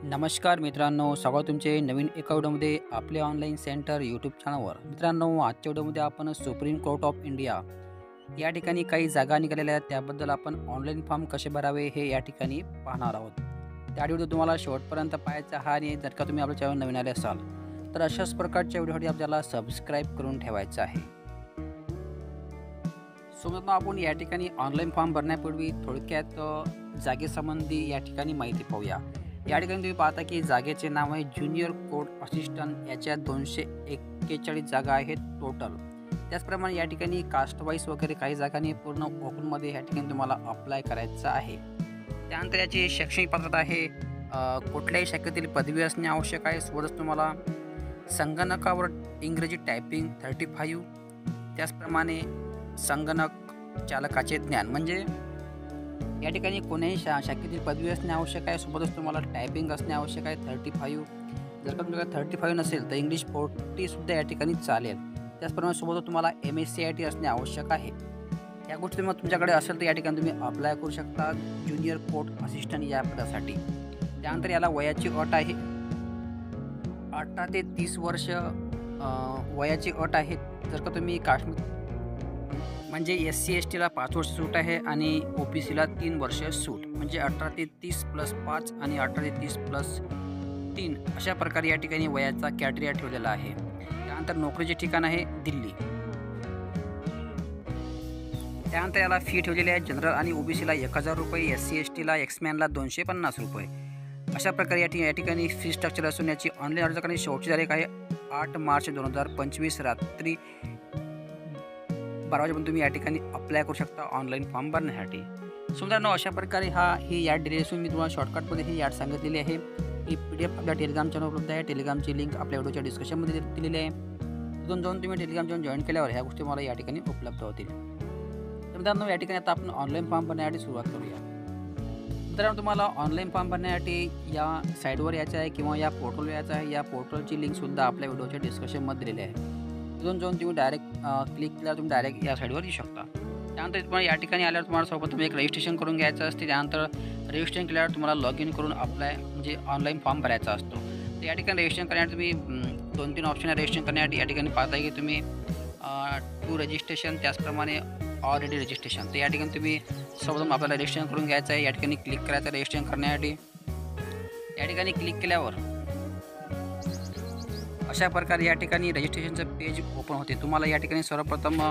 नमस्कार मित्रांनो, स्वागत तुमचे नवीन एका व्हिडिओमध्ये आपले ऑनलाईन सेंटर यूट्यूब चॅनलवर. मित्रांनो, आजच्या व्हिडिओमध्ये आपण सुप्रीम कोर्ट ऑफ इंडिया या ठिकाणी काही जागा निघालेल्या आहेत, त्याबद्दल आपण ऑनलाईन फॉर्म कसे भरावे हे या ठिकाणी पाहणार आहोत. त्या व्हिडिओ तुम्हाला शेवटपर्यंत पाहायचा आहे आणि जर का तुम्ही आपल्या चॅनल नवीन आले असाल तर अशाच प्रकारच्या व्हिडिओसाठी आपल्याला सबस्क्राईब करून ठेवायचं आहे. सोबत आपण या ठिकाणी ऑनलाईन फॉर्म भरण्यापूर्वी थोडक्यात जागेसंबंधी या ठिकाणी माहिती पाहूया. या ठिकाणी तुम्ही पाहता की जागेचे नाव आहे ज्युनियर कोर्ट असिस्टंट. याच्या 241 जागा आहेत टोटल. त्याचप्रमाणे या ठिकाणी कास्ट वाईज वगैरे काही जागांनी पूर्ण ओपनमध्ये या ठिकाणी तुम्हाला अप्लाय करायचं आहे. त्यानंतर याची शैक्षणिक पात्रता आहे कुठल्याही शाखेतील पदवी असणे आवश्यक आहे. सोबतच तुम्हाला संगणकावर इंग्रजी टायपिंग 35, त्याचप्रमाणे संगणक चालकाचे ज्ञान म्हणजे या ठिकाणी कोणत्याही शाखेतील पदवी असणे आवश्यक आहे. सोबतच तुम्हाला टायपिंग असणे आवश्यक आहे 35. जर का तुमच्याकडे 35 नसेल तर इंग्लिश 40 सुद्धा या ठिकाणी चालेल. त्याचप्रमाणे सोबतच तुम्हाला MSc असणे आवश्यक आहे. या गोष्टी मग तुमच्याकडे असेल तर या ठिकाणी तुम्ही अप्लाय करू शकता ज्युनियर कोर्ट असिस्टंट या पदासाठी. त्यानंतर याला वयाची अट आहे 18 ते 30 वर्ष वयाची अट आहे. जर का तुम्ही काश्मीर म्हणजे SC STला 5 वर्ष सूट आहे आणि OBCला 3 वर्ष सूट, म्हणजे 18 ते 30 + 5 आणि 18 ते 30 + 3 अशा प्रकारे या ठिकाणी वयाचा कॅटेरिया ठेवलेला आहे. त्यानंतर नोकरीचे ठिकाण आहे दिल्ली. त्यानंतर याला फी ठेवलेली आहे जनरल आणि OBCला 1000 रुपये, SC STला एक्समॅनला 250 रुपये. अशा प्रकारे या ठिकाणी फी स्ट्रक्चर असून याची ऑनलाईन अर्ज करण्याची शेवटची तारीख आहे 8 मार्च 2025 रात्री 12 वाजेपर्यंत तुम्ही या ठिकाणी अप्लाय करू शकता ऑनलाईन फॉर्म भरण्यासाठी. सो मित्रांनो, अशा प्रकारे ही याड दिलेली असून मी तुम्हाला शॉर्टकटमध्ये ही याड सांगितलेली आहे. ही PDF आपल्या टेलिग्राम चॅनल उपलब्ध आहे. टेलिग्रामची लिंक आपल्या व्हिडिओच्या डिस्क्रिप्शनमध्ये दिलेली आहे. तिथून जाऊन तुम्ही टेलिग्राम चॅनल जॉईन केल्यावर ह्या गोष्टी मला या ठिकाणी उपलब्ध होतील. तर मित्रांनो, या ठिकाणी आता आपण ऑनलाईन फॉर्म भरण्यासाठी सुरुवात करूया. मित्रांनो, तुम्हाला ऑनलाईन फॉर्म भरण्यासाठी या साईटवर यायचं आहे किंवा या पोर्टलवर यायचं आहे. या पोर्टलची लिंकसुद्धा आपल्या व्हिडिओच्या डिस्क्रिप्शनमध्ये दिलेली आहे. तिथून जाऊन तुम्ही डायरेक्ट क्लिक केल्यावर तुम्ही डायरेक्ट या साईडवर येऊ शकता. त्यानंतर तुम्हाला या ठिकाणी आल्यावर तुम्हाला सर्वप्रथम एक रजिस्ट्रेशन करून घ्यायचं असते. त्यानंतर रजिस्ट्रेशन केल्यावर तुम्हाला लॉग इन करून अप्लाय म्हणजे ऑनलाईन फॉर्म भरायचा असतो. तर या ठिकाणी रजिस्ट्रेशन करण्यासाठी तुम्ही 2-3 ऑप्शन आहे रजिस्ट्रेशन करण्यासाठी. या ठिकाणी पाहता की तुम्ही टू रजिस्ट्रेशन, त्याचप्रमाणे ऑलरेडी रजिस्ट्रेशन. तर या ठिकाणी तुम्ही सर्वप्रथम आपल्याला रजिस्ट्रेशन करून घ्यायचं आहे. या ठिकाणी क्लिक करायचं आहे रजिस्ट्रेशन करण्यासाठी. या ठिकाणी क्लिक केल्यावर अशा प्रकारे या ठिकाणी रजिस्ट्रेशनचं पेज ओपन होते. तुम्हाला या ठिकाणी सर्वप्रथम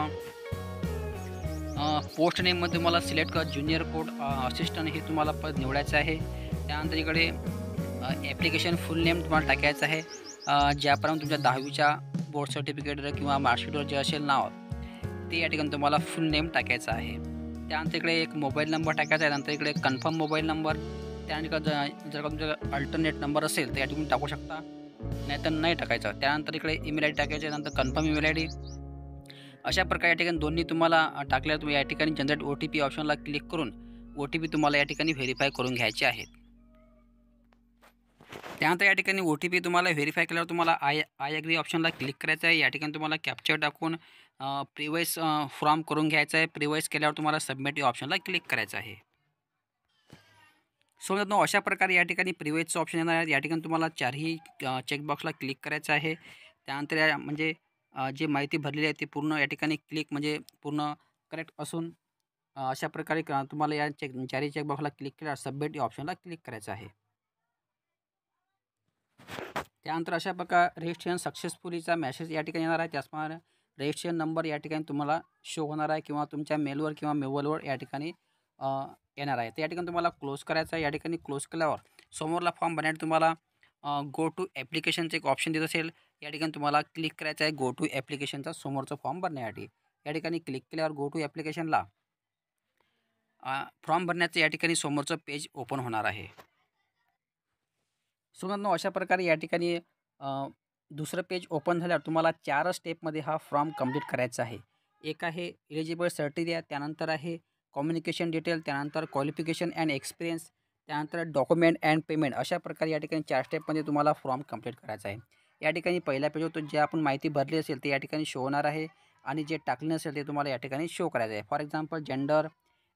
पोस्ट नेममध्ये तुम्हाला सिलेक्ट करा ज्युनियर कोर्ट असिस्टंट हे तुम्हाला पद निवडायचं आहे. त्यानंतर इकडे ॲप्लिकेशन फुल नेम तुम्हाला टाकायचं आहे. ज्याप्रमाणे तुमच्या 10वीच्या बोर्ड सर्टिफिकेटवर किंवा मार्कशीटवर जे असेल नाव ते या ठिकाणी तुम्हाला फुल नेम टाकायचं आहे. त्यानंतर इकडे एक मोबाईल नंबर टाकायचा आहे. नंतर इकडे कन्फर्म मोबाईल नंबर. त्यानंतर जर का तुमचा अल्टरनेट नंबर असेल तर या ठिकाणी टाकू शकता, नाहीतर नाही टाकायचं. त्यानंतर इकडे ईमेल ID टाकायचे, नंतर कन्फर्म ईमेल ID. अशा प्रकारे या ठिकाणी दोन्ही तुम्हाला टाकल्यावर तुम्ही या ठिकाणी जनरेट OTP ऑप्शनला क्लिक करून OTP तुम्हाला या ठिकाणी व्हेरीफाय करून घ्यायचे आहेत. त्यानंतर या ठिकाणी OTP तुम्हाला व्हेरीफाय केल्यावर तुम्हाला आय ॲग्री ऑप्शनला क्लिक करायचं आहे. या ठिकाणी तुम्हाला कॅप्चर टाकून प्रिवाईस फॉर्म करून घ्यायचा आहे. प्रिवाईस केल्यावर तुम्हाला सबमिट या ऑप्शनला क्लिक करायचं आहे. सो मित्रांनो, अशा प्रकारे या ठिकाणी प्रिवाईजचं ऑप्शन येणार आहे. या ठिकाणी तुम्हाला 4ही चेकबॉक्सला क्लिक करायचं आहे. त्यानंतर म्हणजे जे माहिती भरलेली आहे ती पूर्ण या ठिकाणी क्लिक म्हणजे पूर्ण करेक्ट असून अशा प्रकारे तुम्हाला या 4ही चेकबॉक्सला क्लिक केल्यावर सबमिट या ऑप्शनला क्लिक करायचं आहे. त्यानंतर अशा प्रकारे रजिस्ट्रेशन सक्सेसफुलीचा मेसेज या ठिकाणी येणार आहे. त्याचप्रमाणे रजिस्ट्रेशन नंबर या ठिकाणी तुम्हाला शो होणार आहे किंवा तुमच्या मेलवर किंवा मोबाईलवर या ठिकाणी येणार आहे. तर या ठिकाणी तुम्हाला क्लोज करायचं आहे. या ठिकाणी क्लोज केल्यावर समोरला फॉर्म भरण्यासाठी तुम्हाला गो टू ॲप्लिकेशनचं एक ऑप्शन देत असेल. या ठिकाणी तुम्हाला क्लिक करायचं आहे गो टू ॲप्लिकेशनचा समोरचा फॉर्म भरण्यासाठी. या ठिकाणी क्लिक केल्यावर गो टू ॲप्लिकेशनला फॉर्म भरण्याचं या ठिकाणी समोरचं पेज ओपन होणार आहे. सो मित्रांनो, अशा प्रकारे या ठिकाणी दुसरं पेज ओपन झाल्यावर तुम्हाला 4 स्टेपमध्ये हा फॉर्म कंप्लीट करायचा आहे. एक आहे एलिजिबल सर्टिफिकेट, त्यानंतर आहे कम्युनिकेशन डिटेल, त्यानंतर क्वालिफिकेशन अँड एक्सपिरियन्स, त्यानंतर डॉक्युमेंट अँड पेमेंट. अशा प्रकारे या ठिकाणी 4 स्टेपमध्ये तुम्हाला फॉर्म कंप्लीट करायचा आहे. या ठिकाणी पहिल्या पेजवर जे आपण माहिती भरली असेल ते या ठिकाणी शो होणार आहे आणि जे टाकले नसेल ते तुम्हाला या ठिकाणी शो करायचं आहे. For example gender,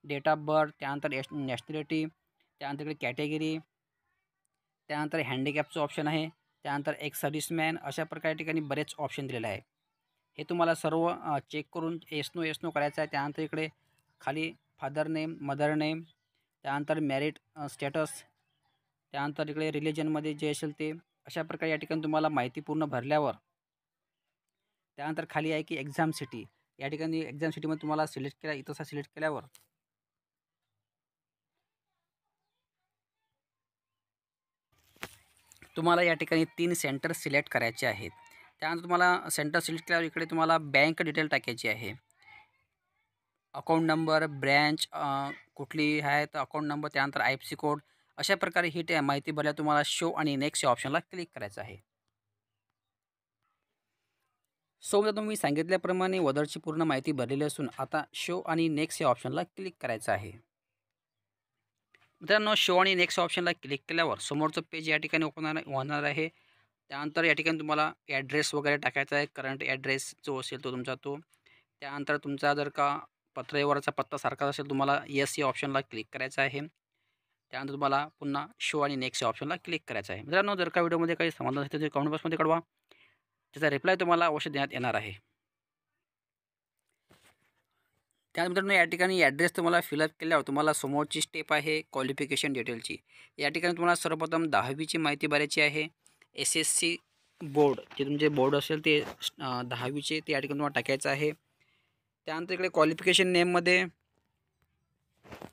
date of birth, त्यानंतर नॅशनॅलिटी, त्यानंतर इकडे कॅटेगरी, त्यानंतर हँडिकॅपचं ऑप्शन आहे, त्यानंतर एक सर्व्हिसमॅन, अशा प्रकारे या ठिकाणी बरेच ऑप्शन दिलेले आहे. हे तुम्हाला सर्व चेक करून येस नो करायचं आहे. त्यानंतर इकडे खाली फादर नेम, मदर नेम, त्यानंतर मॅरिड स्टेटस, त्यानंतर इकडे रिलिजनमध्ये जे असेल ते, अशा प्रकारे या ठिकाणी तुम्हाला माहिती पूर्ण भरल्यावर त्यानंतर खाली आहे की एक्झाम सिटी, या ठिकाणी एक्झाम सिटीमध्ये तुम्हाला सिलेक्ट केला, इथं सिलेक्ट केल्यावर तुम्हाला या ठिकाणी 3 सेंटर सिलेक्ट करायचे आहेत. त्यानंतर तुम्हाला सेंटर सिलेक्ट केल्यावर इकडे तुम्हाला बँक डिटेल टाकायची आहे. अकाउंट नंबर, ब्रँच कुठली आहे तर अकाउंट नंबर, त्यानंतर IFSC कोड, अशा प्रकारे ही माहिती भरल्यावर तुम्हाला शो आणि नेक्स्ट या ऑप्शनला क्लिक करायचं आहे. सो तुम्ही सांगितल्याप्रमाणे वदरची पूर्ण माहिती भरलेली असून आता शो आणि नेक्स्ट या ऑप्शनला क्लिक करायचं आहे. मित्रांनो, शो आणि नेक्स्ट ऑप्शनला क्लिक केल्यावर समोरचं पेज या ठिकाणी ओपन होणार आहे. त्यानंतर या ठिकाणी तुम्हाला ॲड्रेस वगैरे टाकायचा आहे. करंट ॲड्रेस जो असेल तो तुमचा तो. त्यानंतर तुमचा जर का पत्र्यावरचा पत्ता सारखा असेल तुम्हाला येस या ऑप्शनला क्लिक करायचं आहे. त्यानंतर तुम्हाला पुन्हा शो आणि नेक्स्ट या ऑप्शनला क्लिक करायचं आहे. मित्रांनो, जर का व्हिडिओमध्ये काही समाधान असेल तर कमेंट बॉक्समध्ये कळवा. त्याचा रिप्लाय तुम्हाला अवश्य देण्यात येणार आहे. त्यानंतर या ठिकाणी ॲड्रेस तुम्हाला फिलअप केल्यावर तुम्हाला समोरची स्टेप आहे क्वालिफिकेशन डिटेलची. या ठिकाणी तुम्हाला सर्वप्रथम 10वीची माहिती भरायची आहे. SSC बोर्ड, जे तुमचे बोर्ड असेल ते 10वीचे ते या ठिकाणी तुम्हाला टाकायचं आहे. त्यानंतर इकडे क्वालिफिकेशन नेममध्ये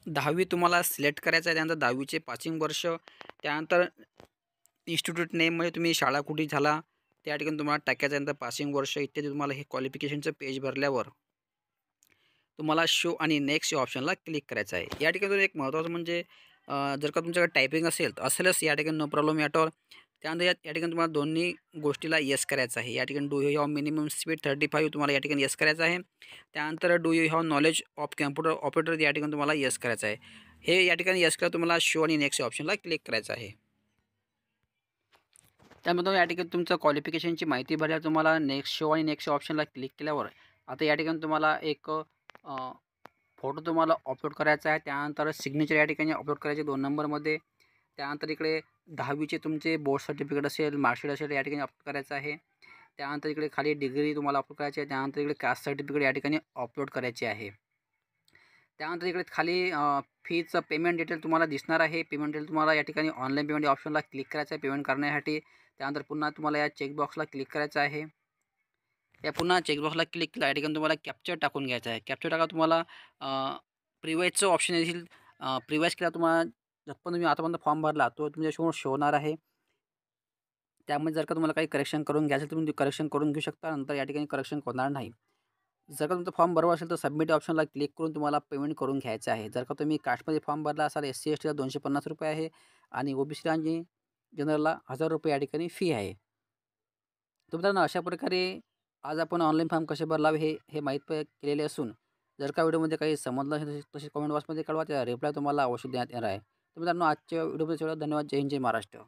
10वी तुम्हाला सिलेक्ट करायचं आहे. त्यानंतर 10वीचे पासिंग वर्ष, त्यानंतर इन्स्टिट्यूट नेममध्ये तुम्ही शाळा कुठे झाला त्या ठिकाणी तुम्हाला टाकायचं. त्यानंतर पासिंग वर्ष इत्यादी तुम्हाला हे क्वालिफिकेशनचं पेज भरल्यावर तुम्हाला शो आणि नेक्स्ट या ऑप्शनला क्लिक करायचं आहे. या ठिकाणी एक महत्त्वाचं म्हणजे जर का तुमच्याकडे टायपिंग असेलच या ठिकाणी नो प्रॉब्लेम ॲट ऑल. त्यानंतर या ठिकाणी तुम्हाला दोन्ही गोष्टीला येस करायचं आहे. या ठिकाणी do you have minimum speed 35 तुम्हाला या ठिकाणी येस करायचं आहे. त्यानंतर do you have knowledge of computer operator या ठिकाणी तुम्हाला येस करायचं आहे. हे या ठिकाणी येस केल्यावर तुम्हाला शो आणि नेक्स्ट या ऑप्शनला क्लिक करायचं आहे. त्यामध्ये या ठिकाणी तुमचं क्वालिफिकेशनची माहिती भरल्यावर तुम्हाला नेक्स्ट शो आणि नेक्स्ट ऑप्शनला क्लिक केल्यावर आता या ठिकाणी तुम्हाला एक फोटो तुम्हाला अपलोड करायचा आहे. त्यानंतर सिग्नेचर या ठिकाणी अपलोड करायचे 2 नंबरमध्ये. त्यानंतर इकडे 10वीचे तुमचे बोर्ड सर्टिफिकेट असेल, मार्कशीट असेल या ठिकाणी अपलोड करायचं आहे. त्यानंतर इकडे खाली डिग्री तुम्हाला अपलोड करायची आहे. त्यानंतर इकडे कास्ट सर्टिफिकेट या ठिकाणी अपलोड करायचे आहे. त्यानंतर इकडे खाली फीचं पेमेंट डिटेल तुम्हाला दिसणार आहे. पेमेंट डिटेल तुम्हाला या ठिकाणी ऑनलाईन पेमेंट या ऑप्शनला क्लिक करायचं आहे पेमेंट करण्यासाठी. त्यानंतर पुन्हा तुम्हाला या चेकबॉक्सला क्लिक करायचं आहे. या पुन्हा चेकबॉक्सला क्लिक केला या ठिकाणी तुम्हाला कॅप्चर टाकून घ्यायचा आहे. कॅप्चर टाका तुम्हाला प्रिवाईजचं ऑप्शन येईल. प्रिवाईज केला तुम्हाला जर पण तुम्ही आतापर्यंत फॉर्म भरला तो तुमच्यासमोर शो होणार आहे. त्यामध्ये जर का तुम्हाला काही करेक्शन करून घ्यायचं असेल तुम्ही करेक्शन करून घेऊ शकता. नंतर या ठिकाणी करेक्शन होणार नाही. जर का तुमचा फॉर्म बरोबर असेल तर सबमिट ऑप्शनला क्लिक करून तुम्हाला पेमेंट करून घ्यायचं आहे. जर का तुम्ही कास्टमध्ये फॉर्म भरला असाल SC STला ₹250 आहे आणि OBC आणि जनरलला ₹1000 या ठिकाणी फी आहे. तर मित्रांनो, अशा प्रकारे आज आपण ऑनलाईन फॉर्म कसे भरावे हे माहीत केलेले असून जर का व्हिडिओमध्ये काही समजलं असेल तसे कमेंट बॉक्समध्ये कळवा. त्या रिप्लाय तुम्हाला अवश्य देण्यात येणार आहे. तर मित्रांनो, आजच्या व्हिडिओमध्ये धन्यवाद. जय हिंद, जय महाराष्ट्र.